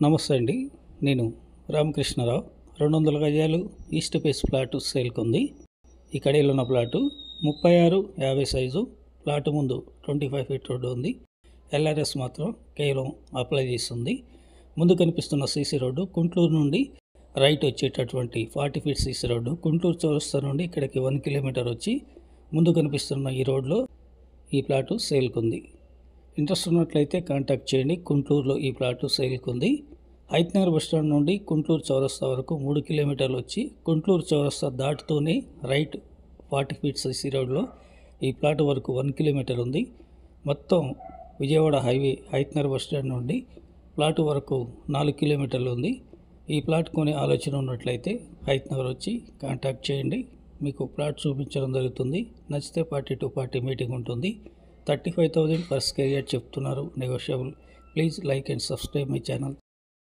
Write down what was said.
నమస్తే అండి. నేను రామకృష్ణారావు. 200 గజాలు ఈస్ట్ ఫేస్ ప్లాటు సేల్కి ఉంది. ఈ కడీలో ఉన్న ప్లాటు 36-50 సైజు. ప్లాటు ముందు 25 ఫీట్ రోడ్డు ఉంది. ఎల్ఆర్ఎస్ మాత్రం కేవలం అప్లై చేస్తుంది. ముందు కనిపిస్తున్న సీసీ రోడ్డు గుంటూరు నుండి రైట్ వచ్చేటటువంటి 40 ఫీట్ సీసీ రోడ్డు. గుంటూరు చౌరస్తా నుండి ఇక్కడికి 1 కిలోమీటర్ వచ్చి ముందు కనిపిస్తున్న ఈ రోడ్లో ఈ ప్లాటు సేల్కి ఉంది. ఇంట్రెస్ట్ ఉన్నట్లయితే కాంటాక్ట్ చేయండి. గుంటూరులో ఈ ప్లాటు సేల్కి ఉంది. హైత్నగర్ బస్టాండ్ నుండి గుంటూరు చౌరస్తా వరకు 3 కిలోమీటర్లు వచ్చి గుంటూరు చౌరస్తా దాటుతూనే రైట్ 40 ఫీట్ సీసీ రోడ్లో ఈ ప్లాట్ వరకు 1 కిలోమీటర్ ఉంది. మొత్తం విజయవాడ హైవే హైత్నగర్ బస్టాండ్ నుండి ప్లాట్ వరకు 4 కిలోమీటర్లు ఉంది. ఈ ప్లాట్ కొనే ఆలోచన ఉన్నట్లయితే హైత్నగర్ వచ్చి కాంటాక్ట్ చేయండి. మీకు ప్లాట్ చూపించడం జరుగుతుంది. నచ్చితే పార్టీ టు పార్టీ మీటింగ్ ఉంటుంది. 35,000 పర్ స్క్వేర్ యార్డ్ చెప్తున్నారు, negotiable. Please like and subscribe my channel.